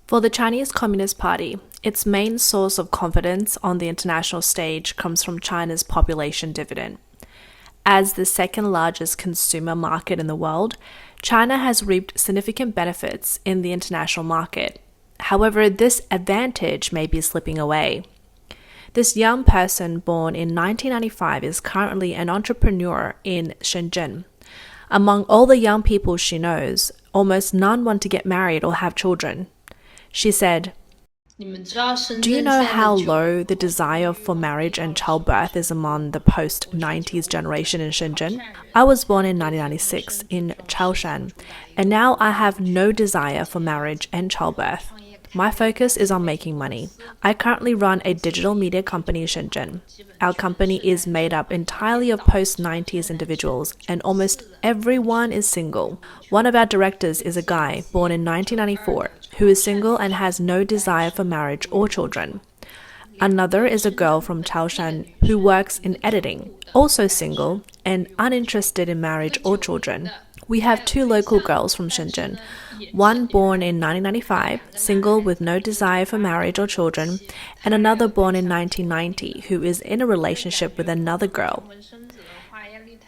For the Chinese Communist Party, its main source of confidence on the international stage comes from China's population dividend. As the second largest consumer market in the world, China has reaped significant benefits in the international market. However, this advantage may be slipping away. This young person born in 1995 is currently an entrepreneur in Shenzhen. Among all the young people she knows, almost none want to get married or have children. She said, "Do you know how low the desire for marriage and childbirth is among the post-90s generation in Shenzhen? I was born in 1996 in Chaoshan, and now I have no desire for marriage and childbirth. My focus is on making money. I currently run a digital media company in Shenzhen. Our company is made up entirely of post-90s individuals, and almost everyone is single. One of our directors is a guy born in 1994 who is single and has no desire for marriage or children. Another is a girl from Chaoshan who works in editing, also single and uninterested in marriage or children. We have two local girls from Shenzhen, one born in 1995, single with no desire for marriage or children, and another born in 1990 who is in a relationship with another girl.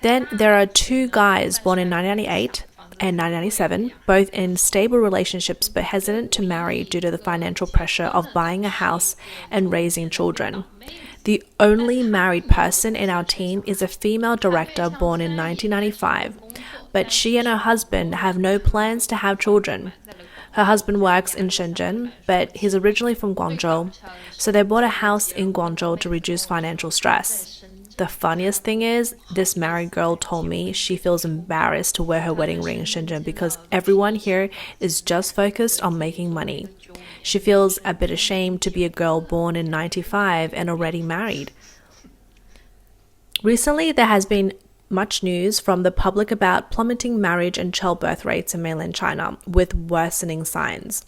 Then there are two guys born in 1998 and 1997, both in stable relationships but hesitant to marry due to the financial pressure of buying a house and raising children. The only married person in our team is a female director born in 1995, but she and her husband have no plans to have children. Her husband works in Shenzhen, but he's originally from Guangzhou, so they bought a house in Guangzhou to reduce financial stress. The funniest thing is, this married girl told me she feels embarrassed to wear her wedding ring in Shenzhen because everyone here is just focused on making money. She feels a bit ashamed to be a girl born in 95 and already married. Recently, there has been much news from the public about plummeting marriage and childbirth rates in mainland China, with worsening signs.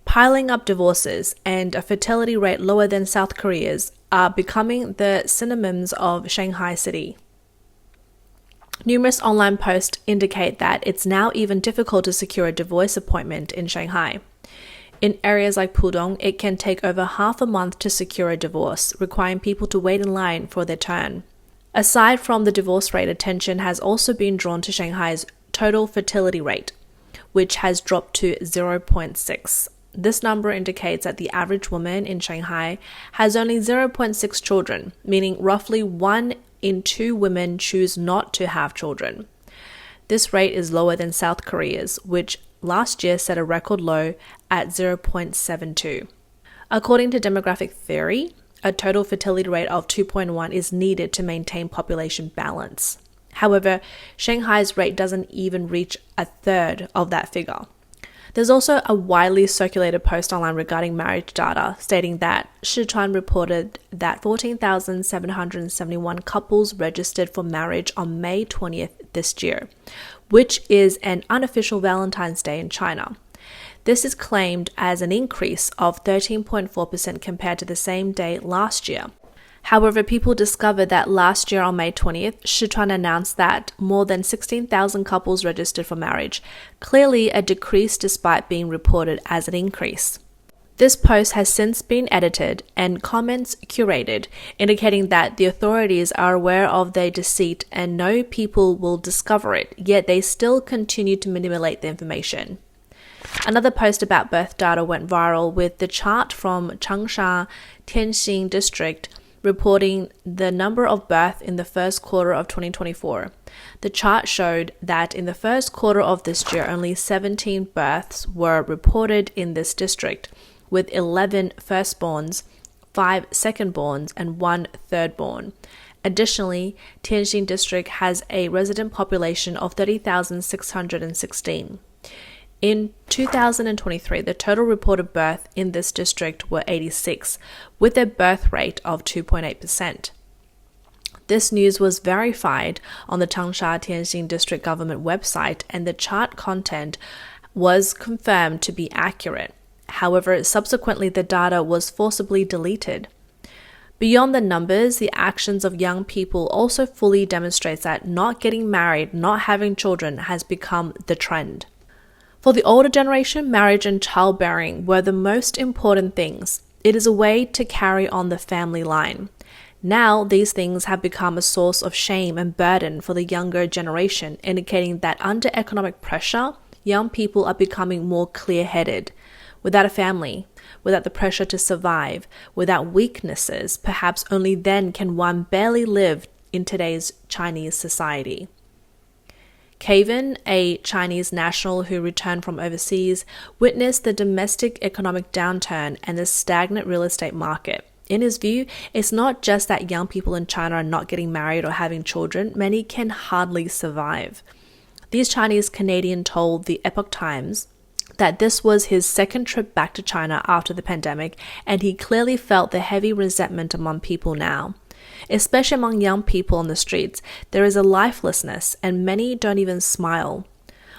Piling up divorces and a fertility rate lower than South Korea's are becoming the synonyms of Shanghai city. Numerous online posts indicate that it's now even difficult to secure a divorce appointment in Shanghai. In areas like Pudong, it can take over half a month to secure a divorce, requiring people to wait in line for their turn. Aside from the divorce rate, attention has also been drawn to Shanghai's total fertility rate, which has dropped to 0.6. This number indicates that the average woman in Shanghai has only 0.6 children, meaning roughly 1 in 2 women choose not to have children. This rate is lower than South Korea's, which last year set a record low at 0.72. According to demographic theory, a total fertility rate of 2.1 is needed to maintain population balance. However, Shanghai's rate doesn't even reach a third of that figure. There's also a widely circulated post online regarding marriage data stating that Sichuan reported that 14,771 couples registered for marriage on May 20th this year, which is an unofficial Valentine's Day in China. This is claimed as an increase of 13.4% compared to the same day last year. However, people discovered that last year on May 20th, Sichuan announced that more than 16,000 couples registered for marriage, clearly a decrease despite being reported as an increase. This post has since been edited and comments curated, indicating that the authorities are aware of their deceit and know people will discover it, yet they still continue to manipulate the information. Another post about birth data went viral with the chart from Changsha, Tianxing district reporting the number of births in the first quarter of 2024. The chart showed that in the first quarter of this year, only 17 births were reported in this district, with 11 firstborns, 5 secondborns, and 1 thirdborn. Additionally, Tianxing district has a resident population of 30,616. In 2023, the total reported births in this district were 86, with a birth rate of 2.8%. This news was verified on the Changsha Tianxing District Government website, and the chart content was confirmed to be accurate. However, subsequently the data was forcibly deleted. Beyond the numbers, the actions of young people also fully demonstrates that not getting married, not having children has become the trend. For the older generation, marriage and childbearing were the most important things. It is a way to carry on the family line. Now, these things have become a source of shame and burden for the younger generation, indicating that under economic pressure, young people are becoming more clear-headed. Without a family, without the pressure to survive, without weaknesses, perhaps only then can one barely live in today's Chinese society. Kevin, a Chinese national who returned from overseas, witnessed the domestic economic downturn and the stagnant real estate market. In his view, it's not just that young people in China are not getting married or having children, many can hardly survive. These Chinese Canadian told the Epoch Times that this was his second trip back to China after the pandemic, and he clearly felt the heavy resentment among people now. Especially among young people on the streets, there is a lifelessness, and many don't even smile.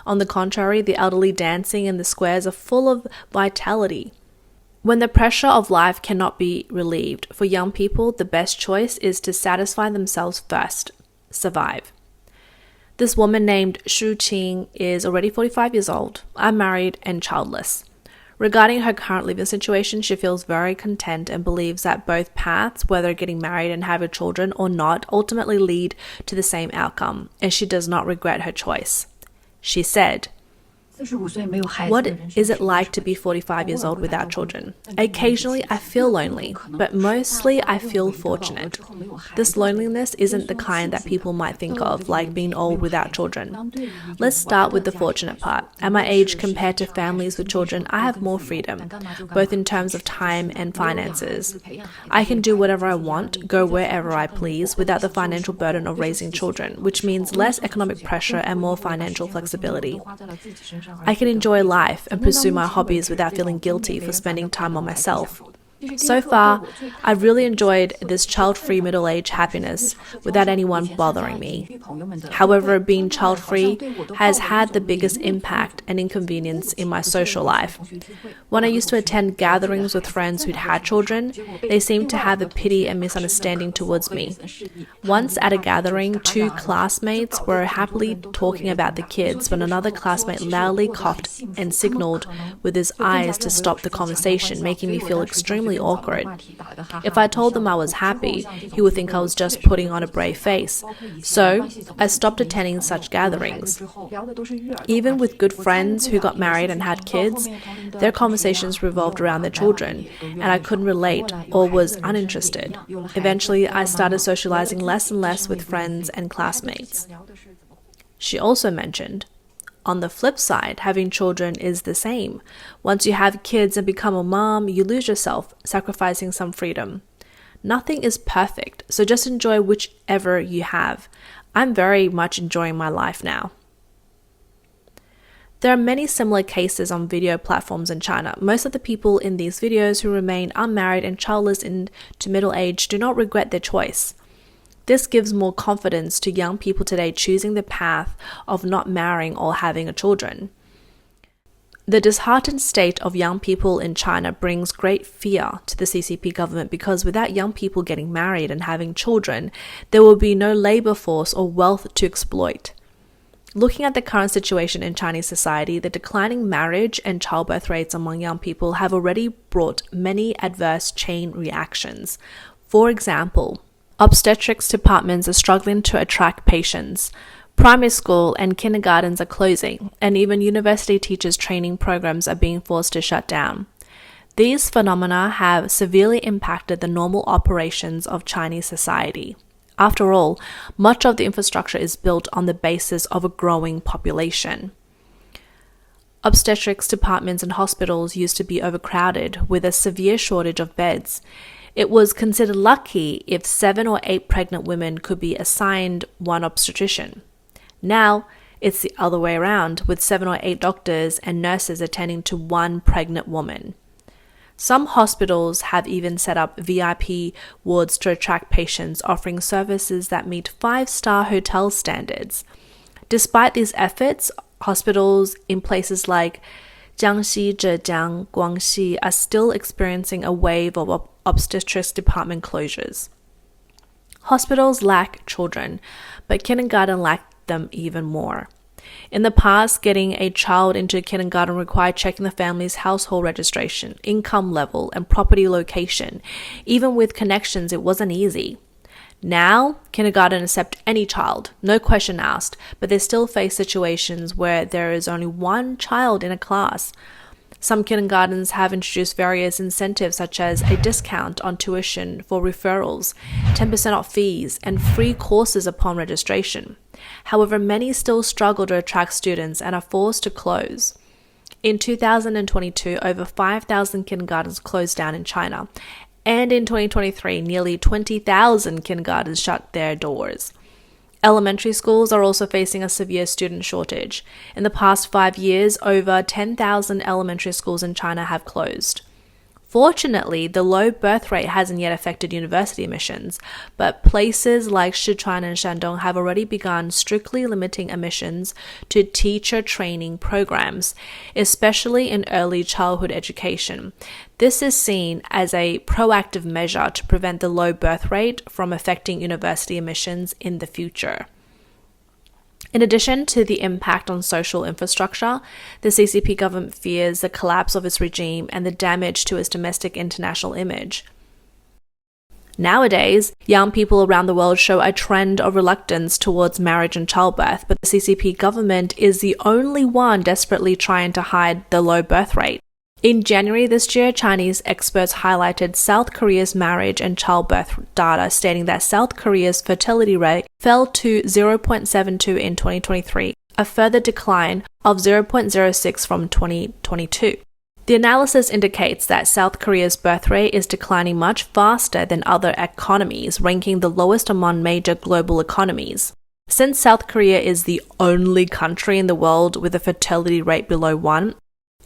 On the contrary, the elderly dancing in the squares are full of vitality. When the pressure of life cannot be relieved, for young people, the best choice is to satisfy themselves first, survive. This woman named Shu Qing is already 45 years old, unmarried and childless. Regarding her current living situation, she feels very content and believes that both paths, whether getting married and having children or not, ultimately lead to the same outcome, and she does not regret her choice. She said, "What is it like to be 45 years old without children? Occasionally I feel lonely, but mostly I feel fortunate. This loneliness isn't the kind that people might think of, like being old without children. Let's start with the fortunate part. At my age, compared to families with children, I have more freedom, both in terms of time and finances. I can do whatever I want, go wherever I please, without the financial burden of raising children, which means less economic pressure and more financial flexibility. I can enjoy life and pursue my hobbies without feeling guilty for spending time on myself. So far, I've really enjoyed this child-free middle-age happiness without anyone bothering me. However, being child-free has had the biggest impact and inconvenience in my social life. When I used to attend gatherings with friends who'd had children, they seemed to have a pity and misunderstanding towards me. Once at a gathering, two classmates were happily talking about the kids when another classmate loudly coughed and signaled with his eyes to stop the conversation, making me feel extremely awkward. If I told them I was happy, he would think I was just putting on a brave face. So I stopped attending such gatherings. Even with good friends who got married and had kids, their conversations revolved around their children, and I couldn't relate or was uninterested. Eventually, I started socializing less and less with friends and classmates. She also mentioned, on the flip side, having children is the same. Once you have kids and become a mom, you lose yourself, sacrificing some freedom. Nothing is perfect, so just enjoy whichever you have. I'm very much enjoying my life now. There are many similar cases on video platforms in China. Most of the people in these videos who remain unmarried and childless into middle age do not regret their choice. This gives more confidence to young people today choosing the path of not marrying or having children. The disheartened state of young people in China brings great fear to the CCP government because without young people getting married and having children, there will be no labor force or wealth to exploit. Looking at the current situation in Chinese society, the declining marriage and childbirth rates among young people have already brought many adverse chain reactions. For example, obstetrics departments are struggling to attract patients. Primary school and kindergartens are closing, and even university teachers' training programs are being forced to shut down. These phenomena have severely impacted the normal operations of Chinese society. After all, much of the infrastructure is built on the basis of a growing population. Obstetrics departments and hospitals used to be overcrowded with a severe shortage of beds. It was considered lucky if 7 or 8 pregnant women could be assigned one obstetrician. Now, it's the other way around, with 7 or 8 doctors and nurses attending to one pregnant woman. Some hospitals have even set up VIP wards to attract patients, offering services that meet 5-star hotel standards. Despite these efforts, hospitals in places like Jiangxi, Zhejiang, Guangxi are still experiencing a wave of obstetrics department closures. Hospitals lack children, but kindergarten lack them even more. In the past, getting a child into kindergarten required checking the family's household registration, income level, and property location. Even with connections, it wasn't easy. Now, kindergarten accept any child, no question asked, but they still face situations where there is only one child in a class. Some kindergartens have introduced various incentives such as a discount on tuition for referrals, 10% off fees, and free courses upon registration. However, many still struggle to attract students and are forced to close. In 2022, over 5,000 kindergartens closed down in China, and in 2023, nearly 20,000 kindergartens shut their doors. Elementary schools are also facing a severe student shortage. In the past 5 years, over 10,000 elementary schools in China have closed. Fortunately, the low birth rate hasn't yet affected university admissions, but places like Sichuan and Shandong have already begun strictly limiting admissions to teacher training programs, especially in early childhood education. This is seen as a proactive measure to prevent the low birth rate from affecting university admissions in the future. In addition to the impact on social infrastructure, the CCP government fears the collapse of its regime and the damage to its domestic international image. Nowadays, young people around the world show a trend of reluctance towards marriage and childbirth, but the CCP government is the only one desperately trying to hide the low birth rate. In January this year, Chinese experts highlighted South Korea's marriage and childbirth data, stating that South Korea's fertility rate fell to 0.72 in 2023, a further decline of 0.06 from 2022. The analysis indicates that South Korea's birth rate is declining much faster than other economies, ranking the lowest among major global economies. Since South Korea is the only country in the world with a fertility rate below 1,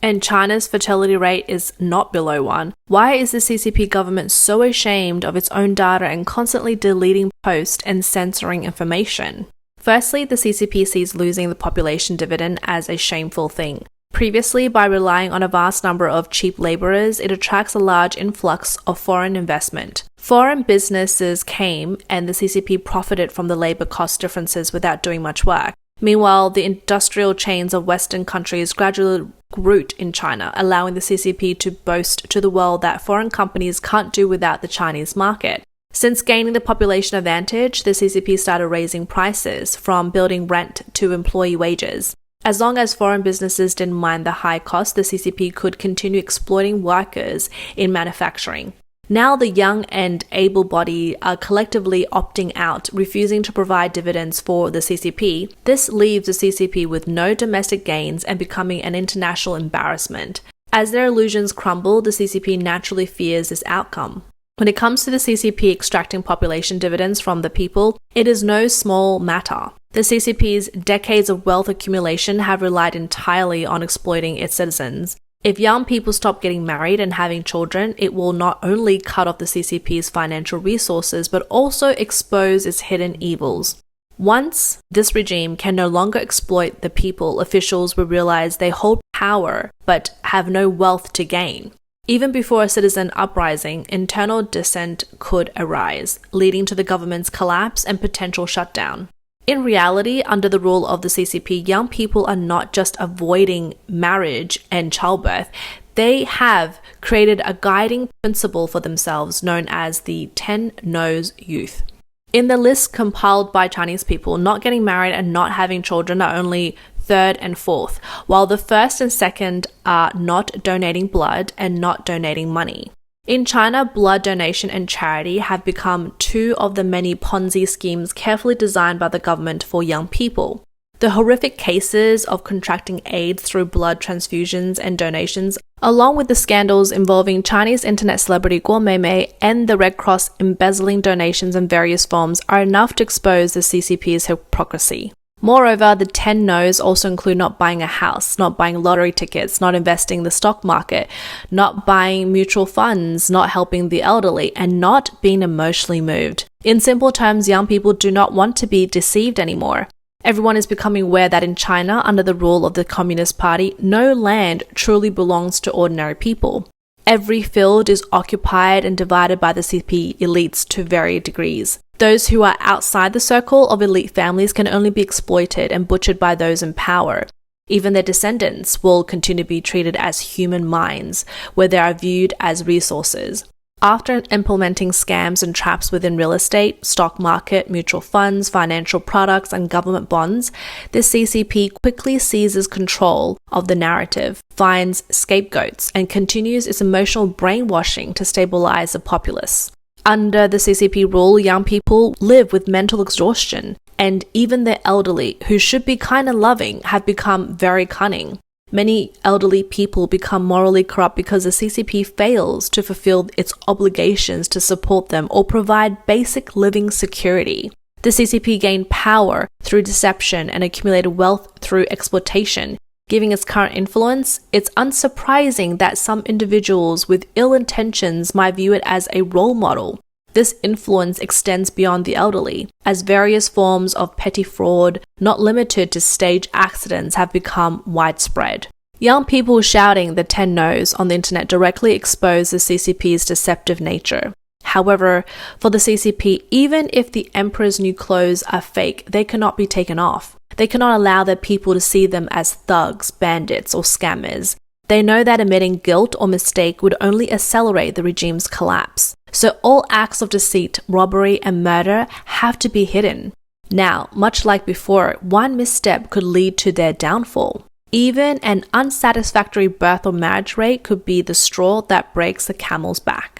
and China's fertility rate is not below 1, why is the CCP government so ashamed of its own data and constantly deleting posts and censoring information? Firstly, the CCP sees losing the population dividend as a shameful thing. Previously, by relying on a vast number of cheap laborers, it attracts a large influx of foreign investment. Foreign businesses came, and the CCP profited from the labor cost differences without doing much work. Meanwhile, the industrial chains of Western countries gradually root in China, allowing the CCP to boast to the world that foreign companies can't do without the Chinese market. Since gaining the population advantage, the CCP started raising prices, from building rent to employee wages. As long as foreign businesses didn't mind the high cost, the CCP could continue exploiting workers in manufacturing. Now the young and able-bodied are collectively opting out, refusing to provide dividends for the CCP. This leaves the CCP with no domestic gains and becoming an international embarrassment. As their illusions crumble, the CCP naturally fears this outcome. When it comes to the CCP extracting population dividends from the people, it is no small matter. The CCP's decades of wealth accumulation have relied entirely on exploiting its citizens. If young people stop getting married and having children, it will not only cut off the CCP's financial resources, but also expose its hidden evils. Once this regime can no longer exploit the people, officials will realize they hold power but have no wealth to gain. Even before a citizen uprising, internal dissent could arise, leading to the government's collapse and potential shutdown. In reality, under the rule of the CCP, young people are not just avoiding marriage and childbirth. They have created a guiding principle for themselves known as the 10 No's Youth. In the list compiled by Chinese people, not getting married and not having children are only third and fourth, while the first and second are not donating blood and not donating money. In China, blood donation and charity have become two of the many Ponzi schemes carefully designed by the government for young people. The horrific cases of contracting AIDS through blood transfusions and donations, along with the scandals involving Chinese internet celebrity Guo Meimei and the Red Cross embezzling donations in various forms, are enough to expose the CCP's hypocrisy. Moreover, the 10 no's also include not buying a house, not buying lottery tickets, not investing in the stock market, not buying mutual funds, not helping the elderly, and not being emotionally moved. In simple terms, young people do not want to be deceived anymore. Everyone is becoming aware that in China, under the rule of the Communist Party, no land truly belongs to ordinary people. Every field is occupied and divided by the CCP elites to varying degrees. Those who are outside the circle of elite families can only be exploited and butchered by those in power. Even their descendants will continue to be treated as human mines, where they are viewed as resources. After implementing scams and traps within real estate, stock market, mutual funds, financial products, and government bonds, the CCP quickly seizes control of the narrative, finds scapegoats, and continues its emotional brainwashing to stabilize the populace. Under the CCP rule, young people live with mental exhaustion, and even the elderly, who should be kind and loving, have become very cunning. Many elderly people become morally corrupt because the CCP fails to fulfill its obligations to support them or provide basic living security. The CCP gained power through deception and accumulated wealth through exploitation. Given its current influence, it's unsurprising that some individuals with ill intentions might view it as a role model. This influence extends beyond the elderly, as various forms of petty fraud, not limited to stage accidents, have become widespread. Young people shouting the 10 no's on the internet directly expose the CCP's deceptive nature. However, for the CCP, even if the emperor's new clothes are fake, they cannot be taken off. They cannot allow their people to see them as thugs, bandits, or scammers. They know that admitting guilt or mistake would only accelerate the regime's collapse. So all acts of deceit, robbery, and murder have to be hidden. Now, much like before, one misstep could lead to their downfall. Even an unsatisfactory birth or marriage rate could be the straw that breaks the camel's back.